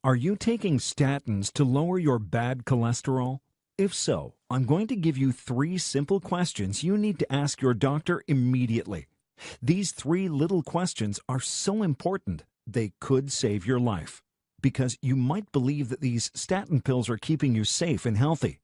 Are you taking statins to lower your bad cholesterol? If so, I'm going to give you 3 simple questions you need to ask your doctor immediately. These 3 little questions are so important, they could save your life. Because you might believe that these statin pills are keeping you safe and healthy.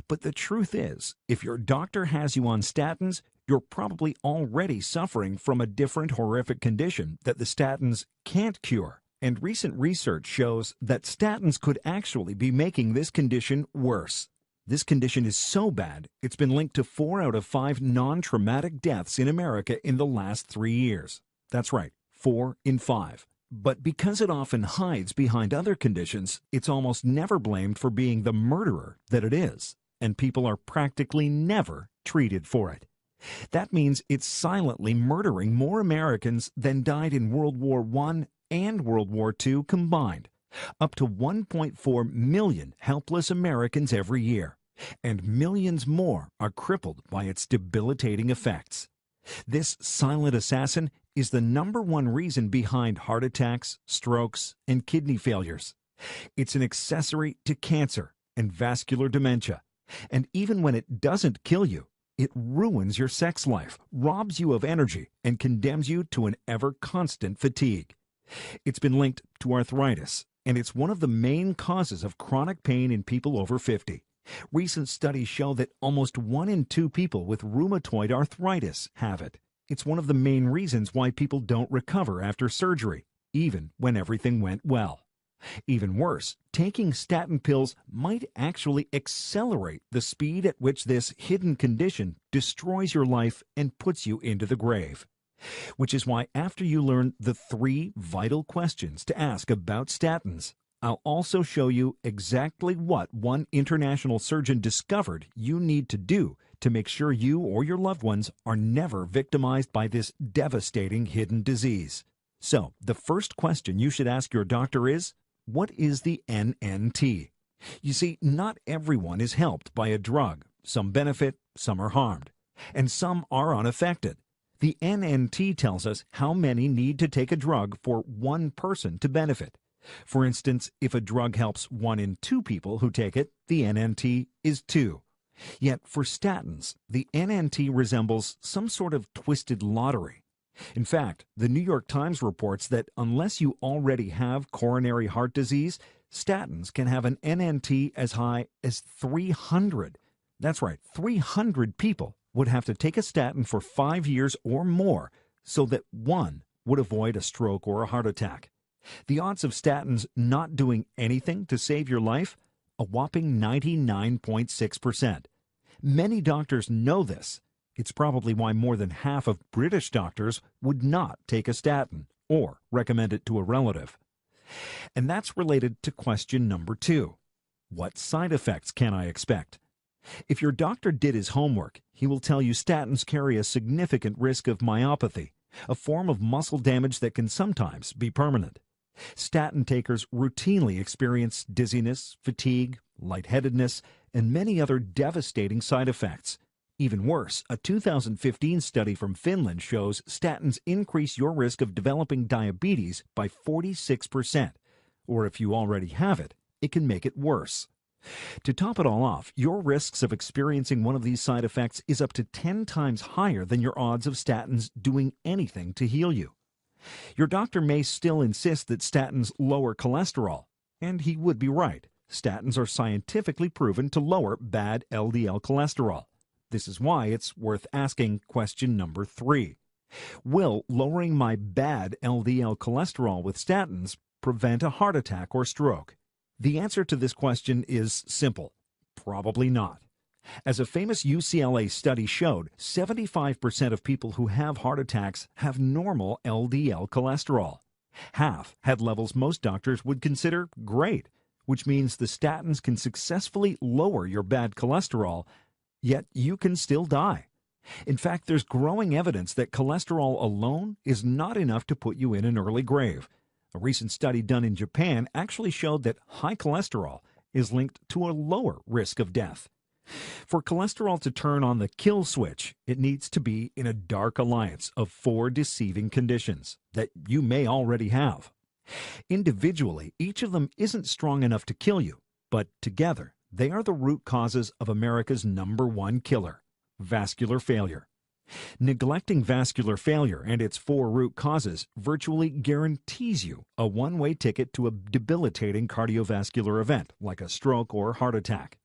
But the truth is, if your doctor has you on statins, you're probably already suffering from a different horrific condition that the statins can't cure. And recent research shows that statins could actually be making this condition worse. This condition is so bad, it's been linked to 4 out of 5 non-traumatic deaths in America in the last 3 years. That's right, 4 in 5. But because it often hides behind other conditions, it's almost never blamed for being the murderer that it is, and people are practically never treated for it. That means it's silently murdering more Americans than died in World War I and World War II combined. Up to 1.4 million helpless Americans every year, and millions more are crippled by its debilitating effects. This silent assassin is the #1 reason behind heart attacks, strokes, and kidney failures. It's an accessory to cancer and vascular dementia. And even when it doesn't kill you, it ruins your sex life, robs you of energy, and condemns you to an ever-constant fatigue. It's been linked to arthritis, and it's one of the main causes of chronic pain in people over 50. Recent studies show that almost 1 in 2 people with rheumatoid arthritis have it. It's one of the main reasons why people don't recover after surgery, even when everything went well. Even worse, taking statin pills might actually accelerate the speed at which this hidden condition destroys your life and puts you into the grave. Which is why after you learn the 3 vital questions to ask about statins, I'll also show you exactly what one international surgeon discovered you need to do to make sure you or your loved ones are never victimized by this devastating hidden disease. So, the first question you should ask your doctor is, what is the NNT? You see, not everyone is helped by a drug. Some benefit, some are harmed, and some are unaffected. The NNT tells us how many need to take a drug for one person to benefit. For instance, if a drug helps 1 in 2 people who take it, the NNT is 2. Yet for statins, the NNT resembles some sort of twisted lottery. In fact, the New York Times reports that unless you already have coronary heart disease, statins can have an NNT as high as 300. That's right, 300 people would have to take a statin for 5 years or more so that 1 would avoid a stroke or a heart attack. The odds of statins not doing anything to save your life? A whopping 99.6%. Many doctors know this. It's probably why more than half of British doctors would not take a statin or recommend it to a relative. And that's related to question number 2. What side effects can I expect? If your doctor did his homework, he will tell you statins carry a significant risk of myopathy, a form of muscle damage that can sometimes be permanent. Statin takers routinely experience dizziness, fatigue, lightheadedness, and many other devastating side effects. Even worse, a 2015 study from Finland shows statins increase your risk of developing diabetes by 46%. Or if you already have it, it can make it worse. To top it all off, your risks of experiencing one of these side effects is up to 10 times higher than your odds of statins doing anything to heal you. Your doctor may still insist that statins lower cholesterol, and he would be right. Statins are scientifically proven to lower bad LDL cholesterol. This is why it's worth asking question number 3. Will lowering my bad LDL cholesterol with statins prevent a heart attack or stroke? The answer to this question is simple. Probably not. As a famous UCLA study showed, 75% of people who have heart attacks have normal LDL cholesterol. Half had levels most doctors would consider great, which means the statins can successfully lower your bad cholesterol, yet you can still die. In fact, there's growing evidence that cholesterol alone is not enough to put you in an early grave. A recent study done in Japan actually showed that high cholesterol is linked to a lower risk of death. For cholesterol to turn on the kill switch, it needs to be in a dark alliance of 4 deceiving conditions that you may already have. Individually, each of them isn't strong enough to kill you, but together, they are the root causes of America's #1 killer, vascular failure. Neglecting vascular failure and its 4 root causes virtually guarantees you a one-way ticket to a debilitating cardiovascular event like a stroke or heart attack.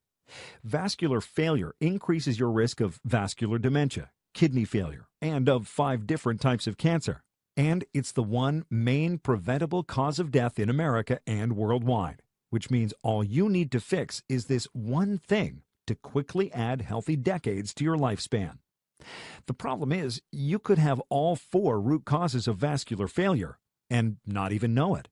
Vascular failure increases your risk of vascular dementia, kidney failure, and of 5 different types of cancer. And it's the one main preventable cause of death in America and worldwide, which means all you need to fix is this one thing to quickly add healthy decades to your lifespan. The problem is, you could have all 4 root causes of vascular failure and not even know it.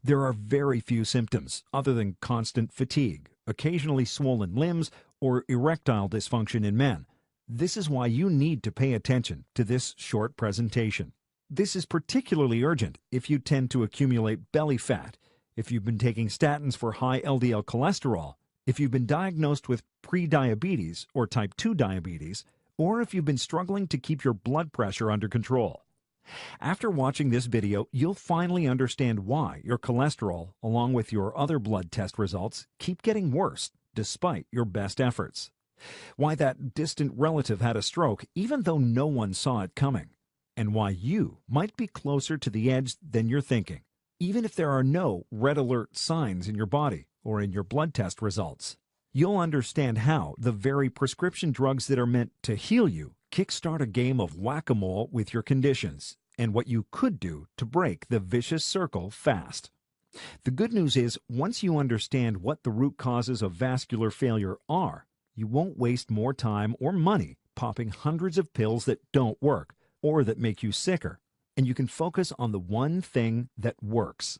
There are very few symptoms other than constant fatigue, occasionally swollen limbs, or erectile dysfunction in men. This is why you need to pay attention to this short presentation. This is particularly urgent if you tend to accumulate belly fat, if you've been taking statins for high LDL cholesterol, if you've been diagnosed with prediabetes or type 2 diabetes, or if you've been struggling to keep your blood pressure under control. After watching this video, you'll finally understand why your cholesterol, along with your other blood test results, keep getting worse despite your best efforts. Why that distant relative had a stroke even though no one saw it coming. And why you might be closer to the edge than you're thinking, even if there are no red alert signs in your body or in your blood test results. You'll understand how the very prescription drugs that are meant to heal you kickstart a game of whack-a-mole with your conditions, and what you could do to break the vicious circle fast. The good news is, once you understand what the root causes of vascular failure are, you won't waste more time or money popping hundreds of pills that don't work or that make you sicker, and you can focus on the one thing that works.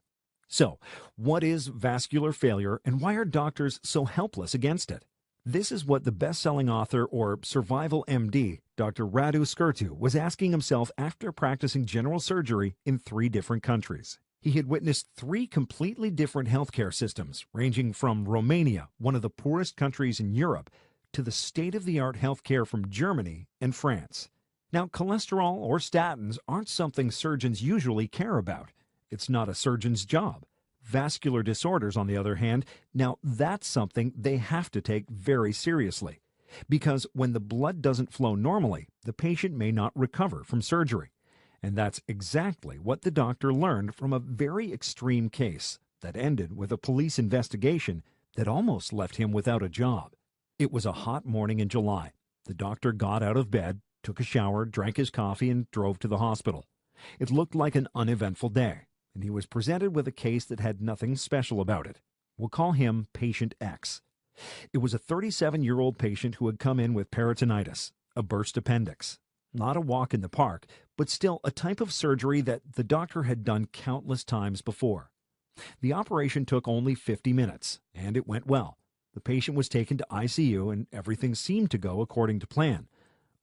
So, what is vascular failure and why are doctors so helpless against it? This is what the best-selling author or survival MD, Dr. Radu Skurtu, was asking himself after practicing general surgery in 3 different countries. He had witnessed 3 completely different healthcare systems, ranging from Romania, one of the poorest countries in Europe, to the state-of-the-art healthcare from Germany and France. Now, cholesterol or statins aren't something surgeons usually care about. It's not a surgeon's job. Vascular disorders, on the other hand, now that's something they have to take very seriously. Because when the blood doesn't flow normally, the patient may not recover from surgery. And that's exactly what the doctor learned from a very extreme case that ended with a police investigation that almost left him without a job. It was a hot morning in July. The doctor got out of bed, took a shower, drank his coffee, and drove to the hospital. It looked like an uneventful day, and he was presented with a case that had nothing special about it. We'll call him Patient X. It was a 37-year-old patient who had come in with peritonitis, a burst appendix. Not a walk in the park, but still a type of surgery that the doctor had done countless times before. The operation took only 50 minutes, and it went well. The patient was taken to ICU, and everything seemed to go according to plan.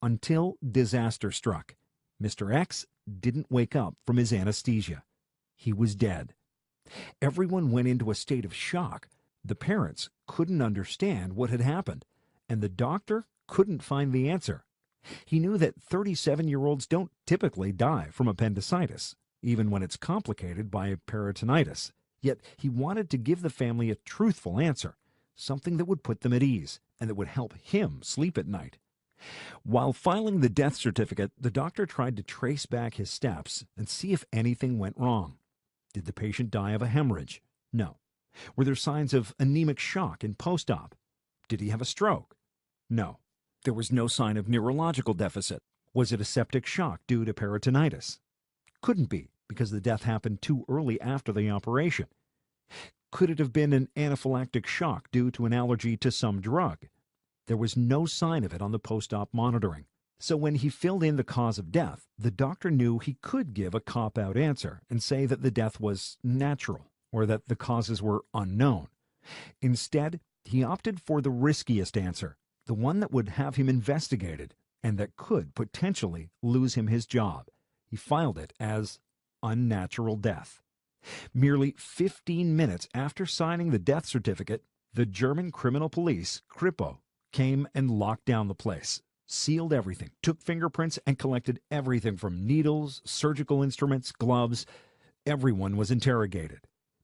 Until disaster struck. Mr. X didn't wake up from his anesthesia. He was dead. Everyone went into a state of shock. The parents couldn't understand what had happened, and the doctor couldn't find the answer. He knew that 37-year-olds don't typically die from appendicitis, even when it's complicated by peritonitis. Yet he wanted to give the family a truthful answer, something that would put them at ease and that would help him sleep at night. While filing the death certificate, the doctor tried to trace back his steps and see if anything went wrong. Did the patient die of a hemorrhage? No. Were there signs of anemic shock in post-op? Did he have a stroke? No. There was no sign of neurological deficit. Was it a septic shock due to peritonitis? Couldn't be, because the death happened too early after the operation. Could it have been an anaphylactic shock due to an allergy to some drug? There was no sign of it on the post-op monitoring. So when he filled in the cause of death, the doctor knew he could give a cop-out answer and say that the death was natural or that the causes were unknown. Instead, he opted for the riskiest answer, the one that would have him investigated and that could potentially lose him his job. He filed it as unnatural death. Merely 15 minutes after signing the death certificate, the German criminal police, Kripo, came and locked down the place, sealed everything, took fingerprints, and collected everything from needles, surgical instruments, gloves. Everyone was interrogated.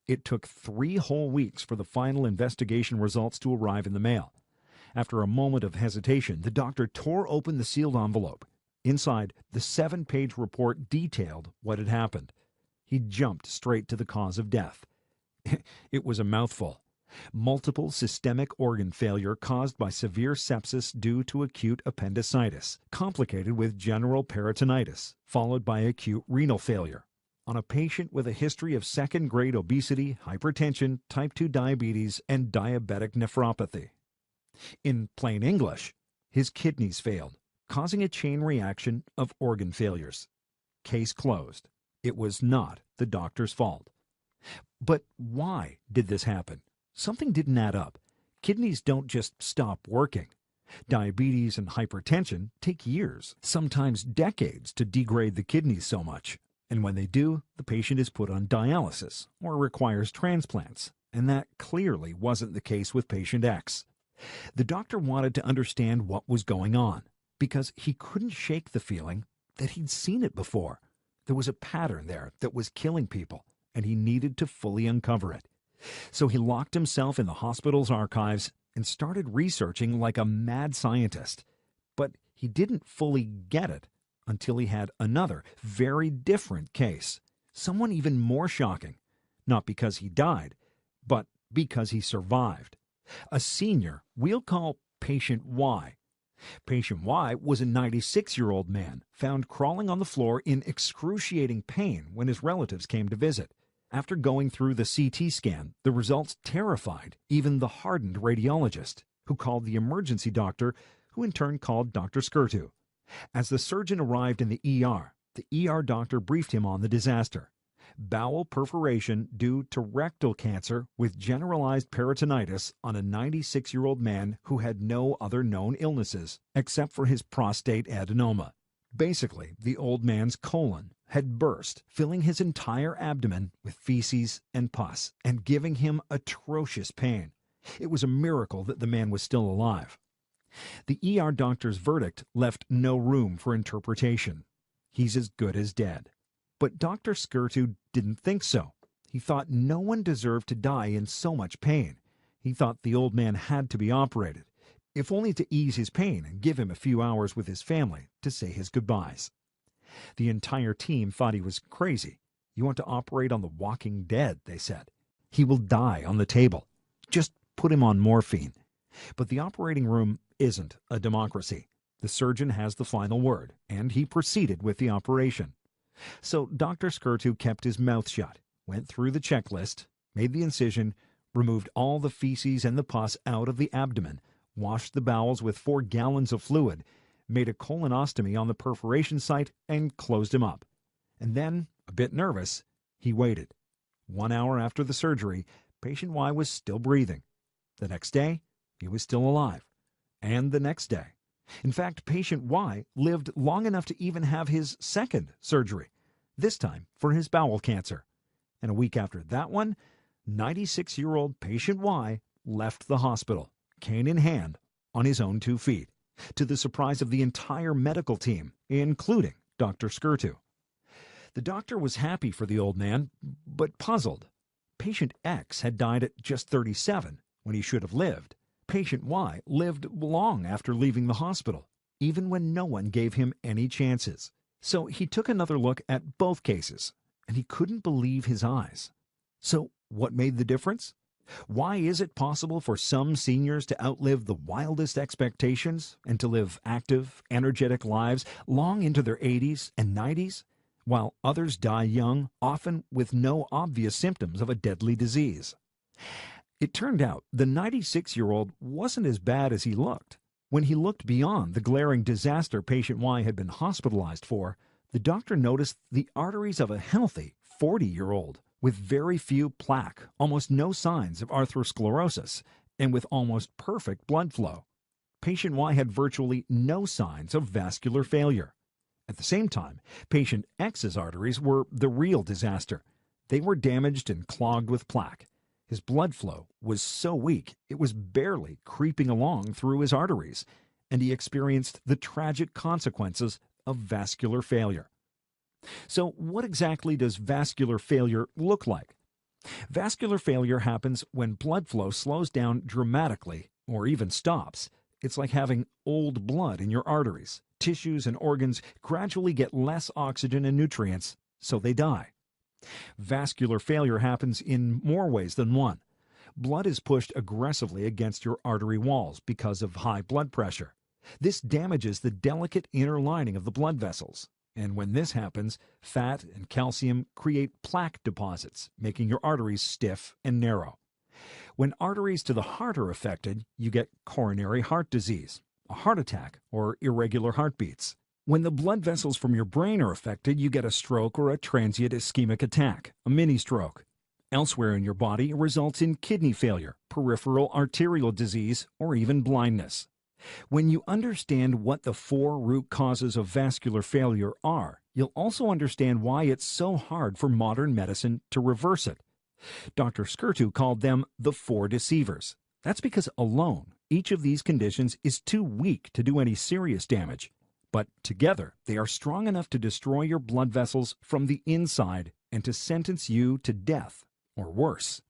It took 3 whole weeks for the final investigation results to arrive in the mail. After a moment of hesitation, the doctor tore open the sealed envelope. Inside, the 7-page report detailed what had happened. He jumped straight to the cause of death. It was a mouthful. Multiple systemic organ failure caused by severe sepsis due to acute appendicitis, complicated with general peritonitis, followed by acute renal failure, on a patient with a history of second-grade obesity, hypertension, type 2 diabetes, and diabetic nephropathy. In plain English, his kidneys failed, causing a chain reaction of organ failures. Case closed. It was not the doctor's fault. But why did this happen? Something didn't add up. Kidneys don't just stop working. Diabetes and hypertension take years, sometimes decades, to degrade the kidneys so much. And when they do, the patient is put on dialysis or requires transplants. And that clearly wasn't the case with patient X. The doctor wanted to understand what was going on, because he couldn't shake the feeling that he'd seen it before. There was a pattern there that was killing people, and he needed to fully uncover it. So he locked himself in the hospital's archives and started researching like a mad scientist. But he didn't fully get it until he had another, very different case. Someone even more shocking. Not because he died, but because he survived. A senior we'll call Patient Y. Patient Y was a 96-year-old man found crawling on the floor in excruciating pain when his relatives came to visit. After going through the CT scan, the results terrified even the hardened radiologist, who called the emergency doctor, who in turn called Dr. Skirtu. As the surgeon arrived in the ER doctor briefed him on the disaster. Bowel perforation due to rectal cancer with generalized peritonitis on a 96-year-old man who had no other known illnesses, except for his prostate adenoma. Basically, the old man's colon had burst, filling his entire abdomen with feces and pus, and giving him atrocious pain. It was a miracle that the man was still alive. The ER doctor's verdict left no room for interpretation. He's as good as dead. But Dr. Skirtu didn't think so. He thought no one deserved to die in so much pain. He thought the old man had to be operated, if only to ease his pain and give him a few hours with his family to say his goodbyes. The entire team thought he was crazy. You want to operate on the walking dead, they said. He will die on the table. Just put him on morphine. But the operating room isn't a democracy. The surgeon has the final word, and he proceeded with the operation. So Dr. Skirtu kept his mouth shut, went through the checklist, made the incision, removed all the feces and the pus out of the abdomen, washed the bowels with 4 gallons of fluid, made a colonostomy on the perforation site, and closed him up. And then, a bit nervous, he waited. 1 hour after the surgery, patient Y was still breathing. The next day, he was still alive. And the next day. In fact, patient Y lived long enough to even have his second surgery, this time for his bowel cancer. And a week after that one, 96-year-old patient Y left the hospital, cane in hand, on his own 2 feet, to the surprise of the entire medical team, including Dr. Skirtu. The doctor was happy for the old man, but puzzled. Patient X had died at just 37, when he should have lived. Patient Y lived long after leaving the hospital, even when no one gave him any chances. So he took another look at both cases, and he couldn't believe his eyes. So what made the difference? Why is it possible for some seniors to outlive the wildest expectations and to live active, energetic lives long into their 80s and 90s, while others die young, often with no obvious symptoms of a deadly disease? It turned out the 96-year-old wasn't as bad as he looked. When he looked beyond the glaring disaster patient Y had been hospitalized for, the doctor noticed the arteries of a healthy 40-year-old with very few plaque, almost no signs of atherosclerosis, and with almost perfect blood flow. Patient Y had virtually no signs of vascular failure. At the same time, patient X's arteries were the real disaster. They were damaged and clogged with plaque. His blood flow was so weak it was barely creeping along through his arteries, and he experienced the tragic consequences of vascular failure. So, what exactly does vascular failure look like? Vascular failure happens when blood flow slows down dramatically or even stops. It's like having old blood in your arteries. Tissues and organs gradually get less oxygen and nutrients, so they die. Vascular failure happens in more ways than one. Blood is pushed aggressively against your artery walls because of high blood pressure. This damages the delicate inner lining of the blood vessels. And when this happens, fat and calcium create plaque deposits, making your arteries stiff and narrow. When arteries to the heart are affected, you get coronary heart disease, a heart attack, or irregular heartbeats. When the blood vessels from your brain are affected, you get a stroke or a transient ischemic attack, a mini stroke. Elsewhere in your body, it results in kidney failure, peripheral arterial disease, or even blindness. When you understand what the 4 root causes of vascular failure are, you'll also understand why it's so hard for modern medicine to reverse it. Dr. Skirtu called them the 4 deceivers. That's because alone, each of these conditions is too weak to do any serious damage. But together, they are strong enough to destroy your blood vessels from the inside and to sentence you to death, or worse.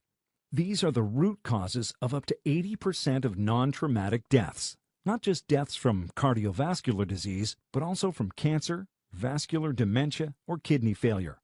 These are the root causes of up to 80% of non-traumatic deaths. Not just deaths from cardiovascular disease, but also from cancer, vascular dementia, or kidney failure.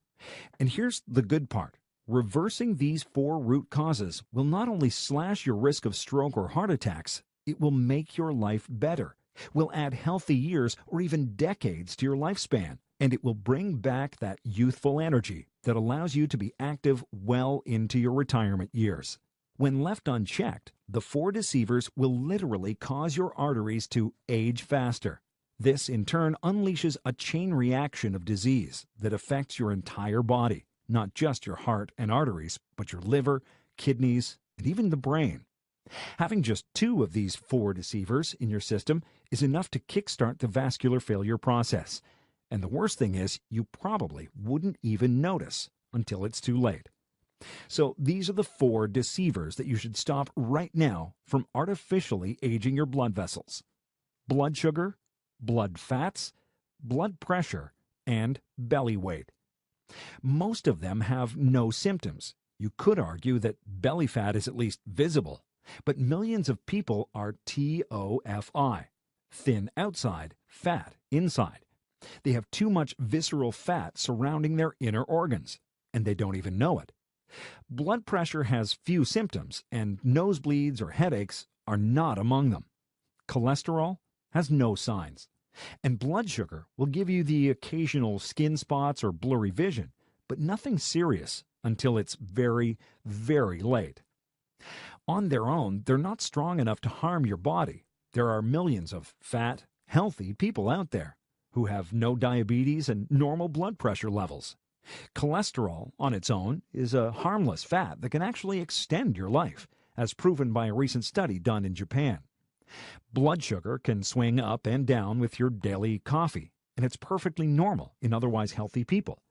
And here's the good part. Reversing these 4 root causes will not only slash your risk of stroke or heart attacks, it will make your life better, will add healthy years or even decades to your lifespan, and it will bring back that youthful energy that allows you to be active well into your retirement years. When left unchecked, the 4 deceivers will literally cause your arteries to age faster. This, in turn, unleashes a chain reaction of disease that affects your entire body, not just your heart and arteries, but your liver, kidneys, and even the brain. Having just 2 of these 4 deceivers in your system is enough to kickstart the vascular failure process. And the worst thing is, you probably wouldn't even notice until it's too late. So these are the 4 deceivers that you should stop right now from artificially aging your blood vessels: blood sugar, blood fats, blood pressure, and belly weight. Most of them have no symptoms. You could argue that belly fat is at least visible, but millions of people are TOFI, thin outside, fat inside. They have too much visceral fat surrounding their inner organs, and they don't even know it. Blood pressure has few symptoms, and nosebleeds or headaches are not among them. Cholesterol has no signs. And blood sugar will give you the occasional skin spots or blurry vision, but nothing serious until it's very, very late. On their own, they're not strong enough to harm your body. There are millions of fat, healthy people out there who have no diabetes and normal blood pressure levels. Cholesterol, on its own, is a harmless fat that can actually extend your life, as proven by a recent study done in Japan. Blood sugar can swing up and down with your daily coffee, and it's perfectly normal in otherwise healthy people.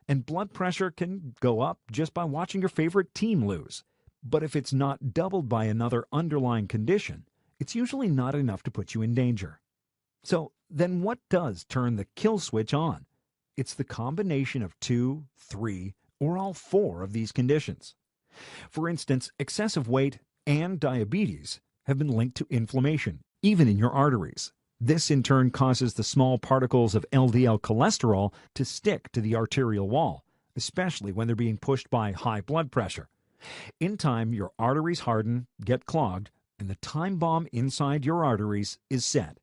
And blood pressure can go up just by watching your favorite team lose. But if it's not doubled by another underlying condition, it's usually not enough to put you in danger. So then what does turn the kill switch on? It's the combination of 2, 3, or all 4 of these conditions. For instance, excessive weight and diabetes have been linked to inflammation, even in your arteries. This in turn causes the small particles of LDL cholesterol to stick to the arterial wall, especially when they're being pushed by high blood pressure. In time, your arteries harden, get clogged, and the time bomb inside your arteries is set.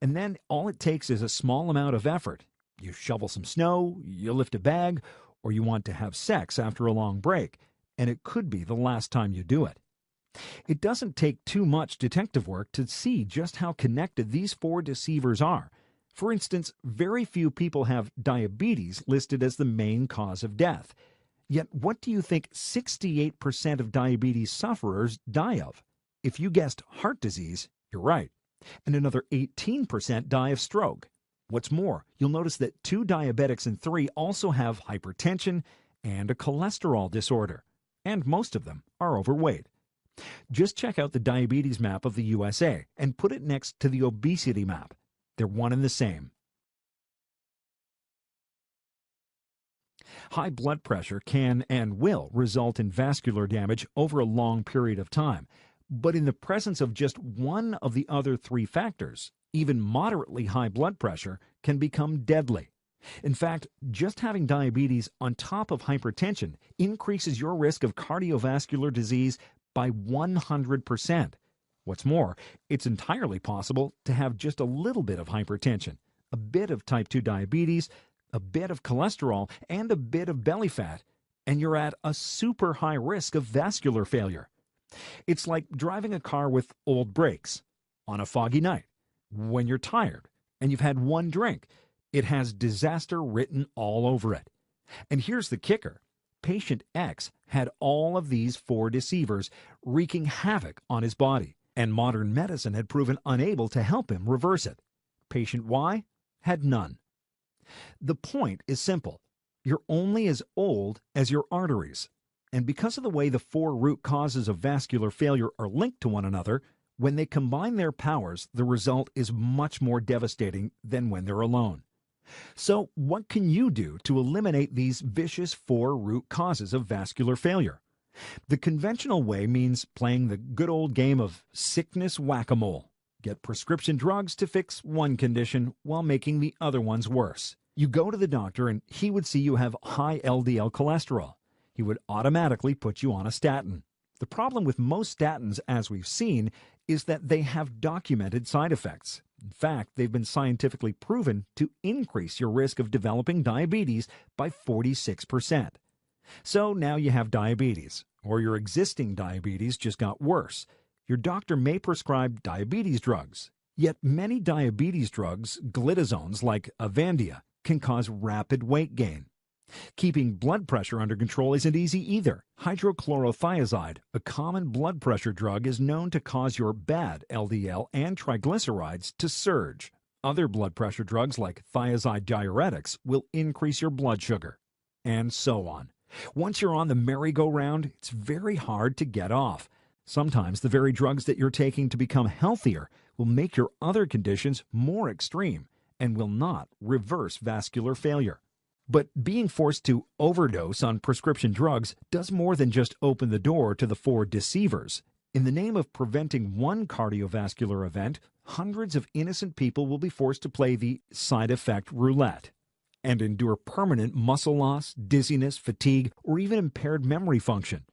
And then all it takes is a small amount of effort. You shovel some snow, you lift a bag, or you want to have sex after a long break, and it could be the last time you do it. It doesn't take too much detective work to see just how connected these 4 deceivers are. For instance, very few people have diabetes listed as the main cause of death. Yet what do you think 68% of diabetes sufferers die of? If you guessed heart disease, you're right. And another 18% die of stroke. What's more, you'll notice that 2 diabetics in 3 also have hypertension and a cholesterol disorder, and most of them are overweight. Just check out the diabetes map of the USA and put it next to the obesity map. They're one and the same. High blood pressure can and will result in vascular damage over a long period of time. But in the presence of just one of the other three factors, even moderately high blood pressure can become deadly. In fact, just having diabetes on top of hypertension increases your risk of cardiovascular disease by 100%. What's more, it's entirely possible to have just a little bit of hypertension, a bit of type 2 diabetes, a bit of cholesterol, and a bit of belly fat, and you're at a super high risk of vascular failure. It's like driving a car with old brakes on a foggy night. When you're tired and you've had one drink, it has disaster written all over it. And here's the kicker. Patient X had all of these four deceivers wreaking havoc on his body, and modern medicine had proven unable to help him reverse it. Patient Y had none. The point is simple. You're only as old as your arteries. And because of the way the four root causes of vascular failure are linked to one another, when they combine their powers, the result is much more devastating than when they're alone. So what can you do to eliminate these vicious four root causes of vascular failure? The conventional way means playing the good old game of sickness whack-a-mole. Get prescription drugs to fix one condition while making the other ones worse. You go to the doctor and he would see you have high LDL cholesterol. He would automatically put you on a statin. The problem with most statins, as we've seen, is that they have documented side effects. In fact, they've been scientifically proven to increase your risk of developing diabetes by 46%. So now you have diabetes, or your existing diabetes just got worse. Your doctor may prescribe diabetes drugs. Yet many diabetes drugs, glitazones like Avandia, can cause rapid weight gain. Keeping blood pressure under control isn't easy either. Hydrochlorothiazide, a common blood pressure drug, is known to cause your bad LDL and triglycerides to surge. Other blood pressure drugs like thiazide diuretics will increase your blood sugar, and so on. Once you're on the merry-go-round, it's very hard to get off. Sometimes the very drugs that you're taking to become healthier will make your other conditions more extreme and will not reverse vascular failure. But being forced to overdose on prescription drugs does more than just open the door to the four deceivers. In the name of preventing one cardiovascular event, hundreds of innocent people will be forced to play the side effect roulette and endure permanent muscle loss, dizziness, fatigue, or even impaired memory function.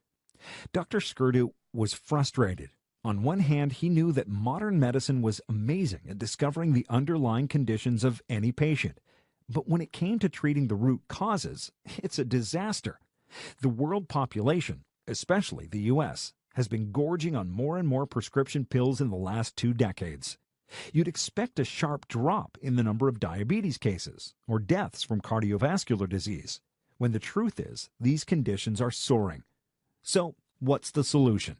Dr. Skurdu was frustrated. On one hand, he knew that modern medicine was amazing at discovering the underlying conditions of any patient. But when it came to treating the root causes, it's a disaster. The world population, especially the U.S., has been gorging on more and more prescription pills in the last 2 decades. You'd expect a sharp drop in the number of diabetes cases or deaths from cardiovascular disease, when the truth is these conditions are soaring. So, what's the solution?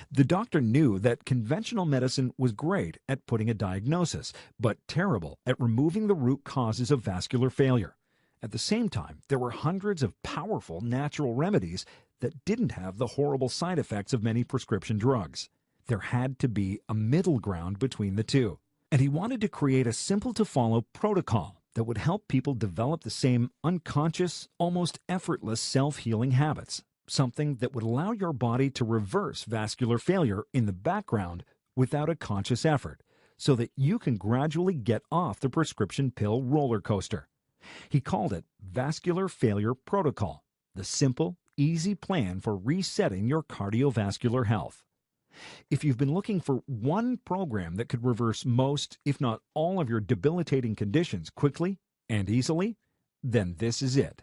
The doctor knew that conventional medicine was great at putting a diagnosis, but terrible at removing the root causes of vascular failure. At the same time, there were hundreds of powerful natural remedies that didn't have the horrible side effects of many prescription drugs. There had to be a middle ground between the two. And he wanted to create a simple-to-follow protocol that would help people develop the same unconscious, almost effortless self-healing habits. Something that would allow your body to reverse vascular failure in the background without a conscious effort, so that you can gradually get off the prescription pill roller coaster. He called it Vascular Failure Protocol, the simple, easy plan for resetting your cardiovascular health. If you've been looking for one program that could reverse most, if not all, of your debilitating conditions quickly and easily, then this is it.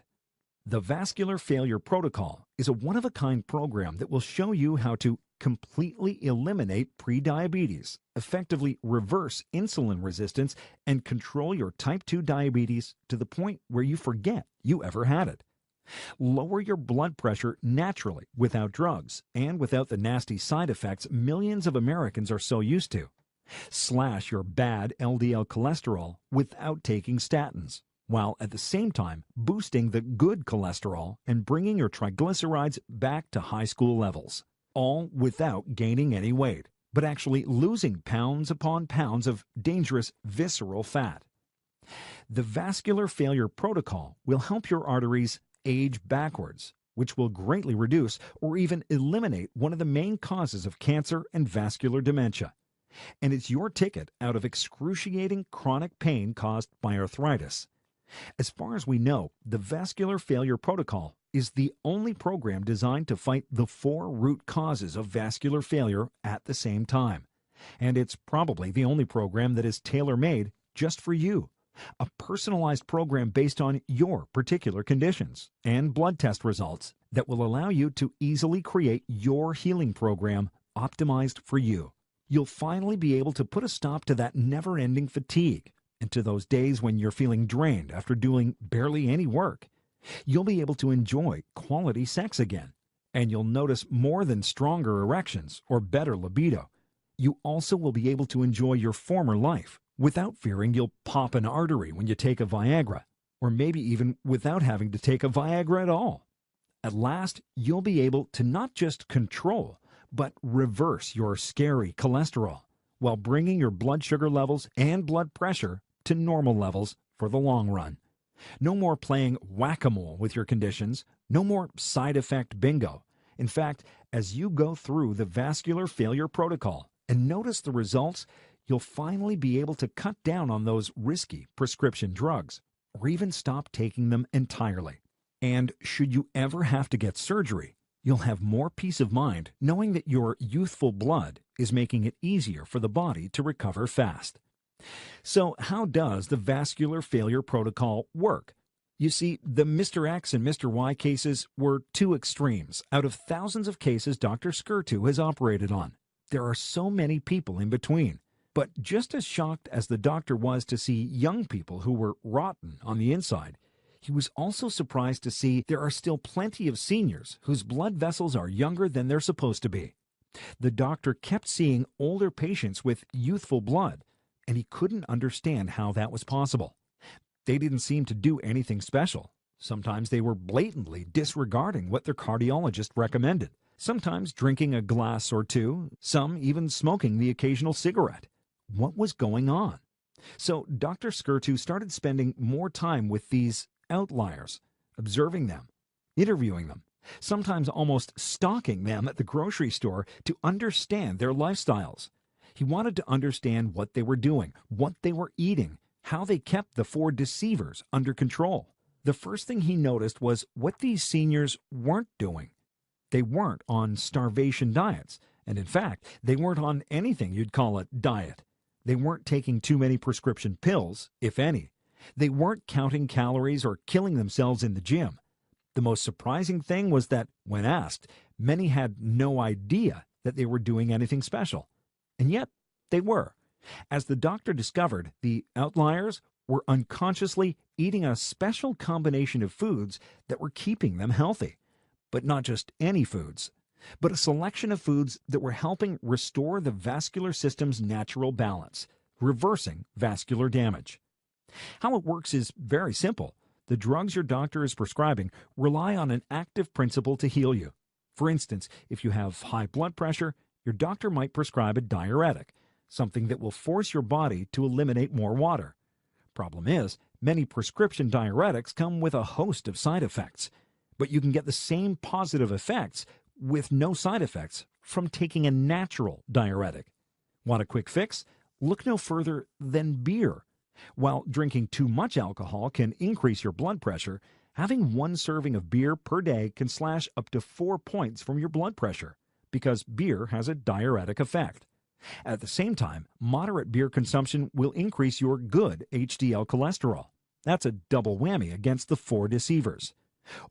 The Vascular Failure Protocol is a one-of-a-kind program that will show you how to completely eliminate prediabetes, effectively reverse insulin resistance, and control your type 2 diabetes to the point where you forget you ever had it. Lower your blood pressure naturally without drugs and without the nasty side effects millions of Americans are so used to. Slash your bad LDL cholesterol without taking statins, while at the same time boosting the good cholesterol and bringing your triglycerides back to high school levels, all without gaining any weight, but actually losing pounds upon pounds of dangerous visceral fat. The Vascular Failure Protocol will help your arteries age backwards, which will greatly reduce or even eliminate one of the main causes of cancer and vascular dementia. And it's your ticket out of excruciating chronic pain caused by arthritis. As far as we know, the Vascular Failure Protocol is the only program designed to fight the 4 root causes of vascular failure at the same time. And it's probably the only program that is tailor-made just for you. A personalized program based on your particular conditions and blood test results that will allow you to easily create your healing program optimized for you. You'll finally be able to put a stop to that never-ending fatigue and to those days when you're feeling drained after doing barely any work. You'll be able to enjoy quality sex again, and you'll notice more than stronger erections or better libido. You also will be able to enjoy your former life without fearing you'll pop an artery when you take a Viagra, or maybe even without having to take a Viagra at all. At last, you'll be able to not just control, but reverse your scary cholesterol while bringing your blood sugar levels and blood pressure to normal levels for the long run. No more playing whack-a-mole with your conditions, no more side effect bingo. In fact, as you go through the Vascular Failure Protocol and notice the results, you'll finally be able to cut down on those risky prescription drugs or even stop taking them entirely. And should you ever have to get surgery, you'll have more peace of mind knowing that your youthful blood is making it easier for the body to recover fast. So how does the Vascular Failure Protocol work? You see, the Mr. X and Mr. Y cases were 2 extremes out of thousands of cases Dr. Skurtu has operated on. There are so many people in between. But just as shocked as the doctor was to see young people who were rotten on the inside, he was also surprised to see there are still plenty of seniors whose blood vessels are younger than they're supposed to be. The doctor kept seeing older patients with youthful blood, and he couldn't understand how that was possible. They didn't seem to do anything special. Sometimes they were blatantly disregarding what their cardiologist recommended, sometimes drinking a glass or 2, some even smoking the occasional cigarette. What was going on? So Dr. Skurtu started spending more time with these outliers, observing them, interviewing them, sometimes almost stalking them at the grocery store to understand their lifestyles. He wanted to understand what they were doing, what they were eating, how they kept the 4 deceivers under control. The first thing he noticed was what these seniors weren't doing. They weren't on starvation diets, and in fact, they weren't on anything you'd call a diet. They weren't taking too many prescription pills, if any. They weren't counting calories or killing themselves in the gym. The most surprising thing was that, when asked, many had no idea that they were doing anything special. And yet, they were. As the doctor discovered, the outliers were unconsciously eating a special combination of foods that were keeping them healthy. But not just any foods, but a selection of foods that were helping restore the vascular system's natural balance, reversing vascular damage. How it works is very simple. The drugs your doctor is prescribing rely on an active principle to heal you. For instance, if you have high blood pressure, your doctor might prescribe a diuretic, something that will force your body to eliminate more water. Problem is, many prescription diuretics come with a host of side effects, but you can get the same positive effects with no side effects from taking a natural diuretic. Want a quick fix? Look no further than beer. While drinking too much alcohol can increase your blood pressure, having 1 serving of beer per day can slash up to 4 points from your blood pressure, because beer has a diuretic effect. At the same time, moderate beer consumption will increase your good HDL cholesterol. That's a double whammy against the 4 deceivers.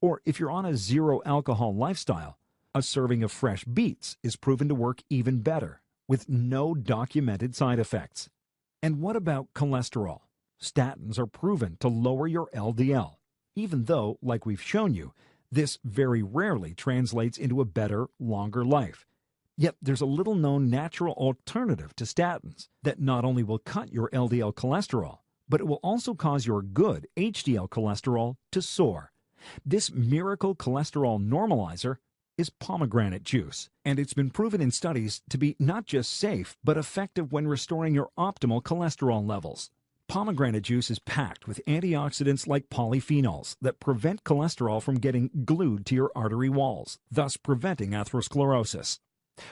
Or if you're on a zero alcohol lifestyle, a serving of fresh beets is proven to work even better, with no documented side effects. And what about cholesterol? Statins are proven to lower your LDL, even though, like we've shown you, this very rarely translates into a better, longer life. Yet there's a little-known natural alternative to statins that not only will cut your LDL cholesterol, but it will also cause your good HDL cholesterol to soar. This miracle cholesterol normalizer is pomegranate juice, and it's been proven in studies to be not just safe, but effective when restoring your optimal cholesterol levels. Pomegranate juice is packed with antioxidants like polyphenols that prevent cholesterol from getting glued to your artery walls, thus preventing atherosclerosis.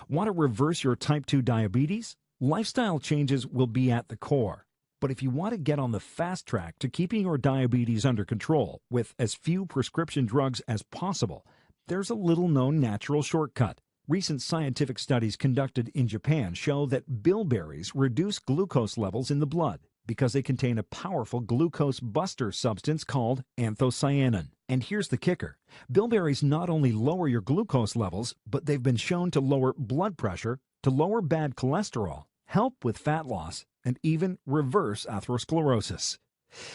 Want to reverse your type 2 diabetes? Lifestyle changes will be at the core. But if you want to get on the fast track to keeping your diabetes under control with as few prescription drugs as possible, there's a little-known natural shortcut. Recent scientific studies conducted in Japan show that bilberries reduce glucose levels in the blood because they contain a powerful glucose buster substance called anthocyanin. And here's the kicker. Bilberries not only lower your glucose levels, but they've been shown to lower blood pressure, to lower bad cholesterol, help with fat loss, and even reverse atherosclerosis.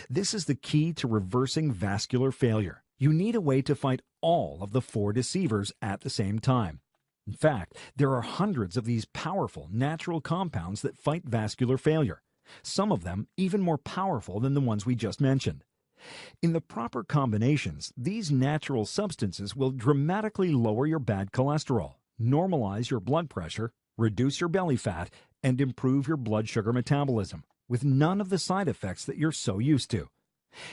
This is the key to reversing vascular failure. You need a way to fight all of the 4 deceivers at the same time. In fact, there are hundreds of these powerful natural compounds that fight vascular failure, some of them even more powerful than the ones we just mentioned. In the proper combinations, these natural substances will dramatically lower your bad cholesterol, normalize your blood pressure, reduce your belly fat, and improve your blood sugar metabolism, with none of the side effects that you're so used to.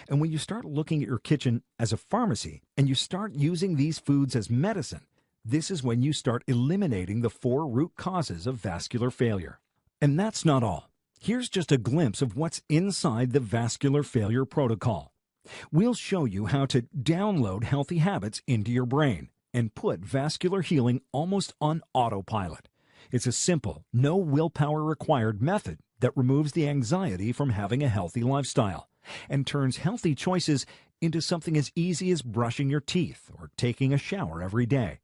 And when you start looking at your kitchen as a pharmacy and you start using these foods as medicine, this is when you start eliminating the 4 root causes of vascular failure. And that's not all. Here's just a glimpse of what's inside the vascular failure protocol. We'll show you how to download healthy habits into your brain and put vascular healing almost on autopilot. It's a simple, no willpower required method that removes the anxiety from having a healthy lifestyle and turns healthy choices into something as easy as brushing your teeth or taking a shower every day.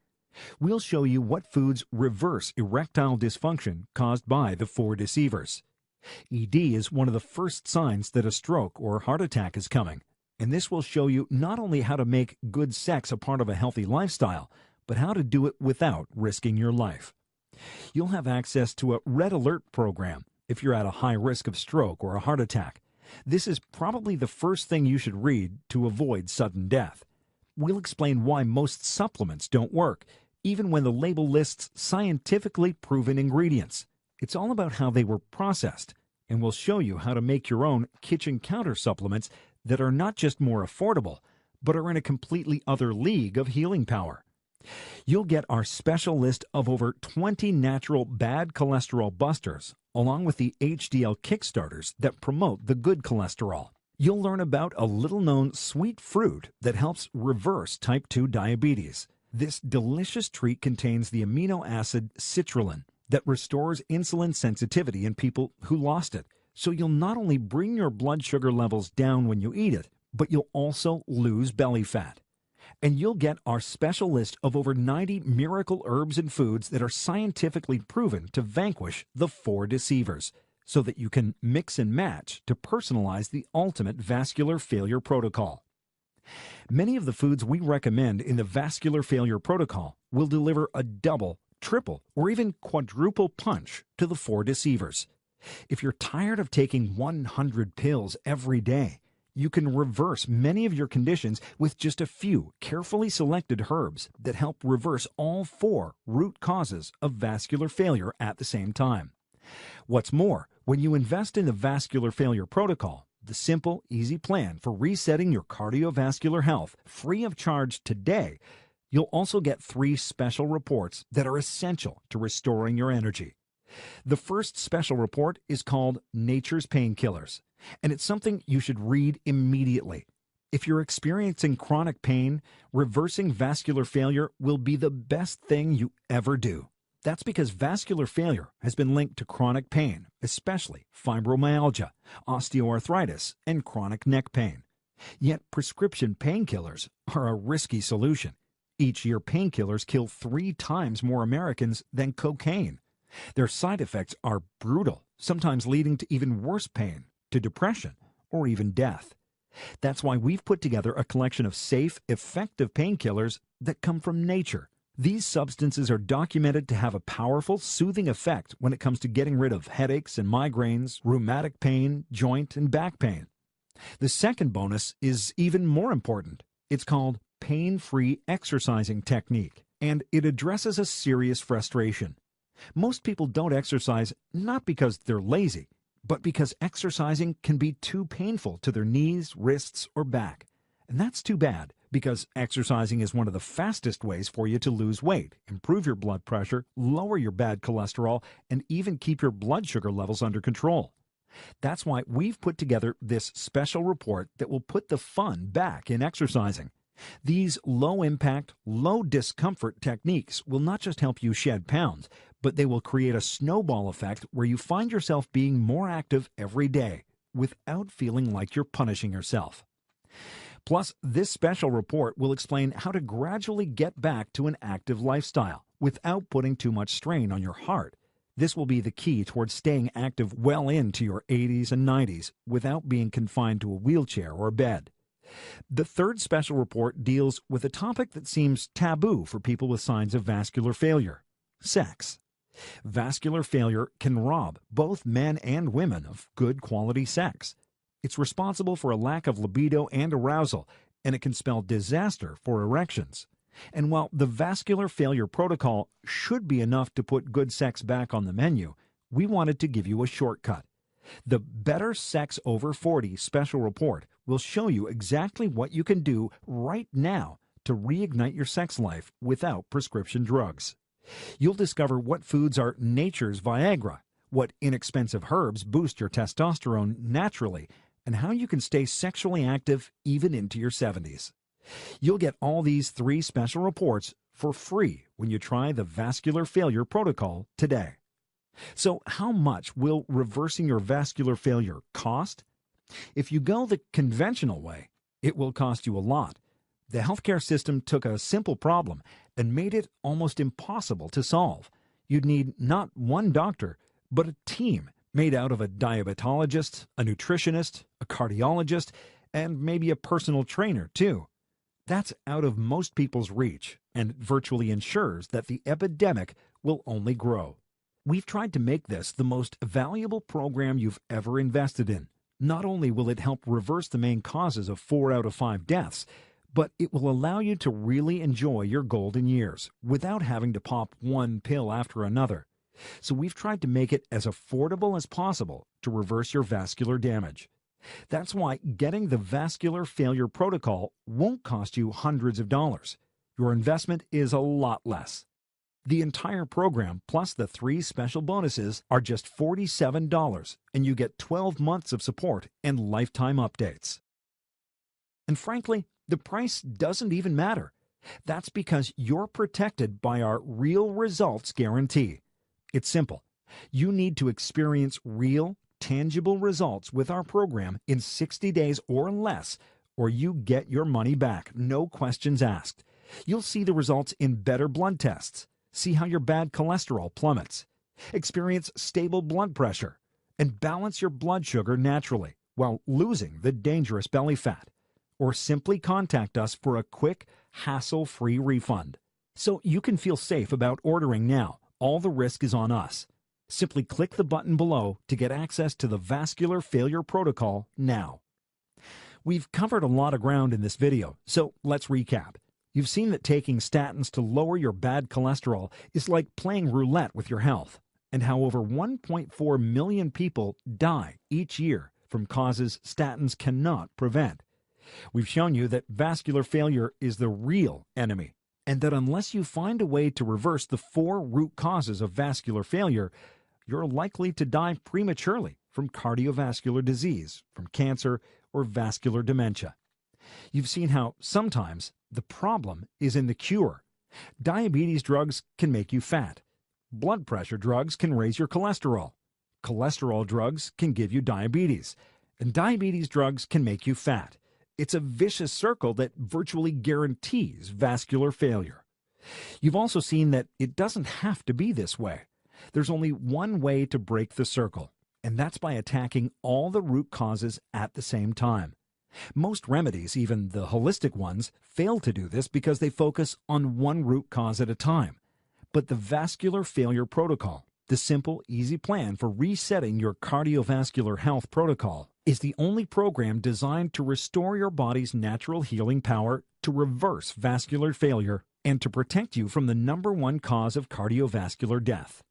We'll show you what foods reverse erectile dysfunction caused by the 4 deceivers. ED is one of the first signs that a stroke or heart attack is coming, and this will show you not only how to make good sex a part of a healthy lifestyle, but how to do it without risking your life. You'll have access to a Red Alert program if you're at a high risk of stroke or a heart attack. This is probably the first thing you should read to avoid sudden death. We'll explain why most supplements don't work, even when the label lists scientifically proven ingredients. It's all about how they were processed, and we'll show you how to make your own kitchen counter supplements that are not just more affordable, but are in a completely other league of healing power. You'll get our special list of over 20 natural bad cholesterol busters, along with the HDL kickstarters that promote the good cholesterol. You'll learn about a little-known sweet fruit that helps reverse type 2 diabetes. This delicious treat contains the amino acid citrulline that restores insulin sensitivity in people who lost it. So you'll not only bring your blood sugar levels down when you eat it, but you'll also lose belly fat. And you'll get our special list of over 90 miracle herbs and foods that are scientifically proven to vanquish the 4 deceivers, so that you can mix and match to personalize the ultimate vascular failure protocol. Many of the foods we recommend in the vascular failure protocol will deliver a double, triple, or even quadruple punch to the 4 deceivers. If you're tired of taking 100 pills every day, you can reverse many of your conditions with just a few carefully selected herbs that help reverse all 4 root causes of vascular failure at the same time. What's more, when you invest in the vascular failure protocol, the simple, easy plan for resetting your cardiovascular health free of charge today, you'll also get 3 special reports that are essential to restoring your energy. The first special report is called Nature's Painkillers, and it's something you should read immediately. If you're experiencing chronic pain, reversing vascular failure will be the best thing you ever do. That's because vascular failure has been linked to chronic pain, especially fibromyalgia, osteoarthritis, and chronic neck pain. Yet prescription painkillers are a risky solution. Each year, painkillers kill 3 times more Americans than cocaine. Their side effects are brutal, sometimes leading to even worse pain, to depression, or even death. That's why we've put together a collection of safe, effective painkillers that come from nature. These substances are documented to have a powerful, soothing effect when it comes to getting rid of headaches and migraines, rheumatic pain, joint and back pain. The second bonus is even more important. It's called pain-free exercising technique, and it addresses a serious frustration. Most people don't exercise not because they're lazy, but because exercising can be too painful to their knees, wrists, or back. And that's too bad, because exercising is one of the fastest ways for you to lose weight, improve your blood pressure, lower your bad cholesterol, and even keep your blood sugar levels under control. That's why we've put together this special report that will put the fun back in exercising. These low-impact, low-discomfort techniques will not just help you shed pounds, but they will create a snowball effect where you find yourself being more active every day without feeling like you're punishing yourself. Plus, this special report will explain how to gradually get back to an active lifestyle without putting too much strain on your heart. This will be the key towards staying active well into your 80s and 90s without being confined to a wheelchair or bed. The third special report deals with a topic that seems taboo for people with signs of vascular failure: sex. Vascular failure can rob both men and women of good quality sex. It's responsible for a lack of libido and arousal, and it can spell disaster for erections. And while the vascular failure protocol should be enough to put good sex back on the menu, we wanted to give you a shortcut. The Better Sex Over 40 special report will show you exactly what you can do right now to reignite your sex life without prescription drugs. You'll discover what foods are nature's Viagra, what inexpensive herbs boost your testosterone naturally, and how you can stay sexually active even into your 70s. You'll get all these 3 special reports for free when you try the vascular failure protocol today. So how much will reversing your vascular failure cost? If you go the conventional way, it will cost you a lot. The healthcare system took a simple problem and made it almost impossible to solve. You'd need not one doctor, but a team made out of a diabetologist, a nutritionist, a cardiologist, and maybe a personal trainer too. That's out of most people's reach and virtually ensures that the epidemic will only grow. We've tried to make this the most valuable program you've ever invested in. Not only will it help reverse the main causes of 4 out of 5 deaths, but it will allow you to really enjoy your golden years without having to pop one pill after another. So we've tried to make it as affordable as possible to reverse your vascular damage. That's why getting the vascular failure protocol won't cost you hundreds of dollars. Your investment is a lot less. The entire program, plus the 3 special bonuses, are just $47, and you get 12 months of support and lifetime updates. And frankly, the price doesn't even matter. That's because you're protected by our real results guarantee. It's simple. You need to experience real, tangible results with our program in 60 days or less, or you get your money back, no questions asked. You'll see the results in better blood tests, see how your bad cholesterol plummets, experience stable blood pressure, and balance your blood sugar naturally while losing the dangerous belly fat. Or simply contact us for a quick, hassle-free refund. So you can feel safe about ordering now. All the risk is on us. Simply click the button below to get access to the vascular failure protocol now. We've covered a lot of ground in this video, so let's recap. You've seen that taking statins to lower your bad cholesterol is like playing roulette with your health, and how over 1.4 million people die each year from causes statins cannot prevent. We've shown you that vascular failure is the real enemy, and that unless you find a way to reverse the 4 root causes of vascular failure, you're likely to die prematurely from cardiovascular disease, from cancer, or vascular dementia. You've seen how sometimes the problem is in the cure. Diabetes drugs can make you fat. Blood pressure drugs can raise your cholesterol. Cholesterol drugs can give you diabetes. And diabetes drugs can make you fat. It's a vicious circle that virtually guarantees vascular failure. You've also seen that it doesn't have to be this way. There's only one way to break the circle, and that's by attacking all the root causes at the same time. Most remedies, even the holistic ones, fail to do this because they focus on one root cause at a time. But the vascular failure protocol, the simple, easy plan for resetting your cardiovascular health protocol, is the only program designed to restore your body's natural healing power to reverse vascular failure and to protect you from the #1 cause of cardiovascular death.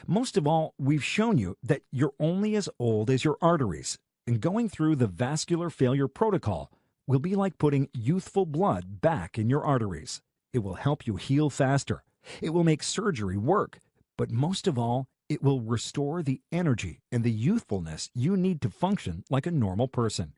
Most of all, we've shown you that you're only as old as your arteries, and going through the vascular failure protocol will be like putting youthful blood back in your arteries. It will help you heal faster. It will make surgery work. But most of all, it will restore the energy and the youthfulness you need to function like a normal person.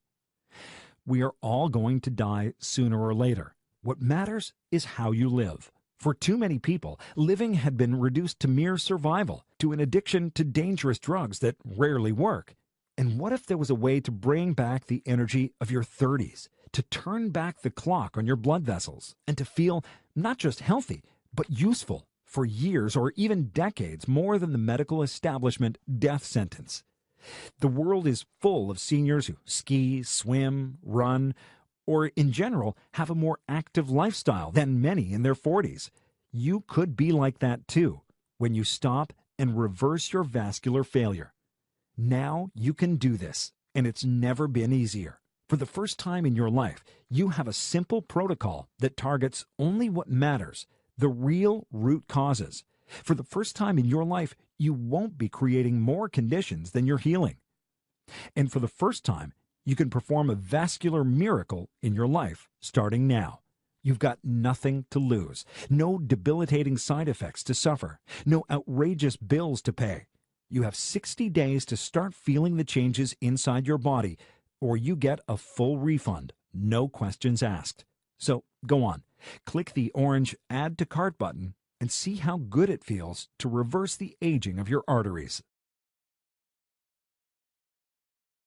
We are all going to die sooner or later. What matters is how you live. For too many people, living had been reduced to mere survival, to an addiction to dangerous drugs that rarely work. And what if there was a way to bring back the energy of your 30s, to turn back the clock on your blood vessels, and to feel not just healthy, but useful for years or even decades more than the medical establishment death sentence? The world is full of seniors who ski, swim, run, or in general have a more active lifestyle than many in their 40s. You could be like that too when you stop and reverse your vascular failure. Now you can do this, and it's never been easier. For the first time in your life, you have a simple protocol that targets only what matters, the real root causes. For the first time in your life, you won't be creating more conditions than you're healing. And for the first time, you can perform a vascular miracle in your life starting now. You've got nothing to lose, no debilitating side effects to suffer, no outrageous bills to pay. You have 60 days to start feeling the changes inside your body, or you get a full refund, no questions asked. So go on, click the orange Add to Cart button and see how good it feels to reverse the aging of your arteries.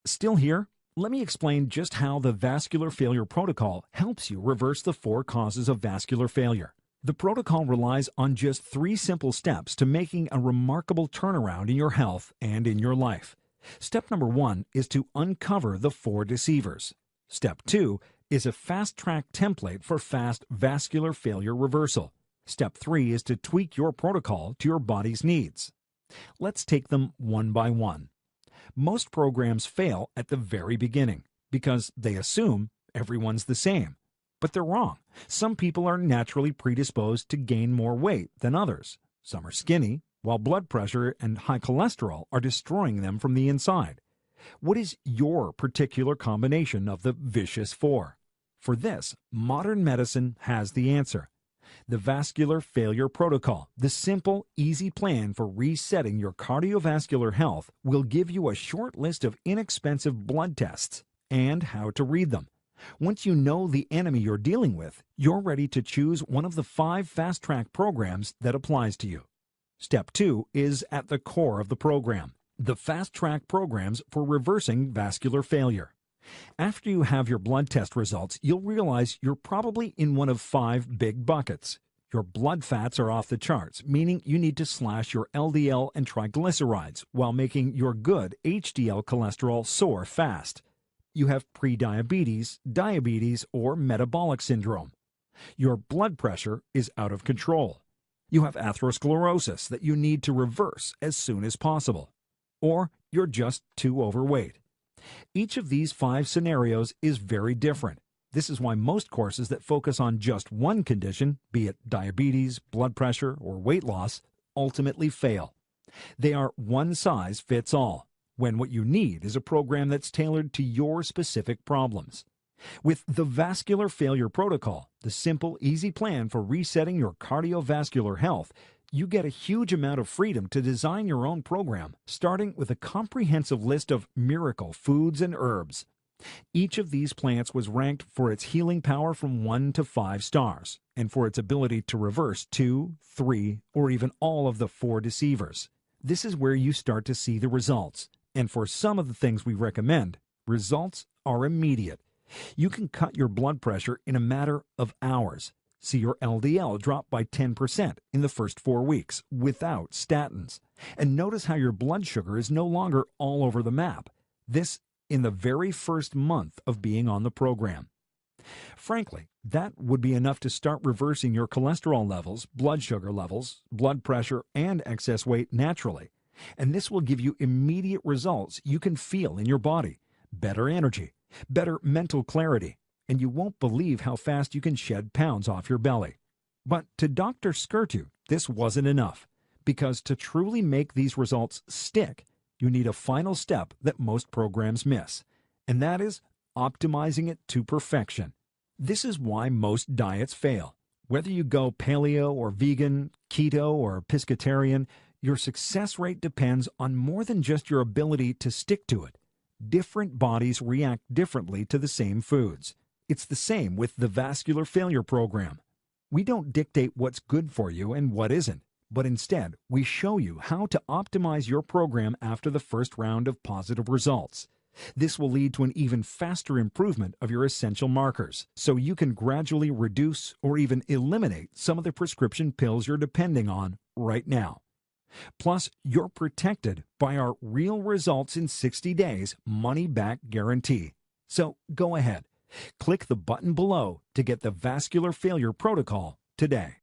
Still here? Let me explain just how the vascular failure protocol helps you reverse the 4 causes of vascular failure. The protocol relies on just 3 simple steps to making a remarkable turnaround in your health and in your life. Step number 1 is to uncover the 4 deceivers. Step 2 is a fast-track template for fast vascular failure reversal. Step 3 is to tweak your protocol to your body's needs. Let's take them one by one. Most programs fail at the very beginning because they assume everyone's the same. But they're wrong. Some people are naturally predisposed to gain more weight than others. Some are skinny, while blood pressure and high cholesterol are destroying them from the inside. What is your particular combination of the vicious 4? For this, modern medicine has the answer. The Vascular Failure Protocol, the simple, easy plan for resetting your cardiovascular health, will give you a short list of inexpensive blood tests and how to read them. Once you know the enemy you're dealing with, you're ready to choose one of the 5 fast-track programs that applies to you. Step 2 is at the core of the program, the fast-track programs for reversing vascular failure. After you have your blood test results, you'll realize you're probably in one of 5 big buckets. Your blood fats are off the charts, meaning you need to slash your LDL and triglycerides while making your good HDL cholesterol soar fast. You have prediabetes, diabetes, or metabolic syndrome. Your blood pressure is out of control. You have atherosclerosis that you need to reverse as soon as possible. Or you're just too overweight. Each of these 5 scenarios is very different. This is why most courses that focus on just one condition, be it diabetes, blood pressure, or weight loss, ultimately fail. They are one size fits all, when what you need is a program that's tailored to your specific problems. With the Vascular Failure Protocol, the simple, easy plan for resetting your cardiovascular health, you get a huge amount of freedom to design your own program, starting with a comprehensive list of miracle foods and herbs. Each of these plants was ranked for its healing power from 1 to 5 stars, and for its ability to reverse 2, 3, or even all of the 4 deceivers. This is where you start to see the results, and for some of the things we recommend, results are immediate. You can cut your blood pressure in a matter of hours. See your LDL drop by 10% in the first 4 weeks without statins. And notice how your blood sugar is no longer all over the map. This in the very first month of being on the program. Frankly, that would be enough to start reversing your cholesterol levels, blood sugar levels, blood pressure, and excess weight naturally. And this will give you immediate results you can feel in your body. Better energy, better mental clarity, and you won't believe how fast you can shed pounds off your belly. But to Dr. Skirtu, this wasn't enough. Because to truly make these results stick, you need a final step that most programs miss, and that is optimizing it to perfection. This is why most diets fail. Whether you go paleo or vegan, keto or pescatarian, your success rate depends on more than just your ability to stick to it. Different bodies react differently to the same foods. It's the same with the vascular failure program. We don't dictate what's good for you and what isn't, but instead, we show you how to optimize your program after the first round of positive results. This will lead to an even faster improvement of your essential markers, so you can gradually reduce or even eliminate some of the prescription pills you're depending on right now. Plus, you're protected by our real results in 60 days money-back guarantee. So go ahead, click the button below to get the vascular failure protocol today.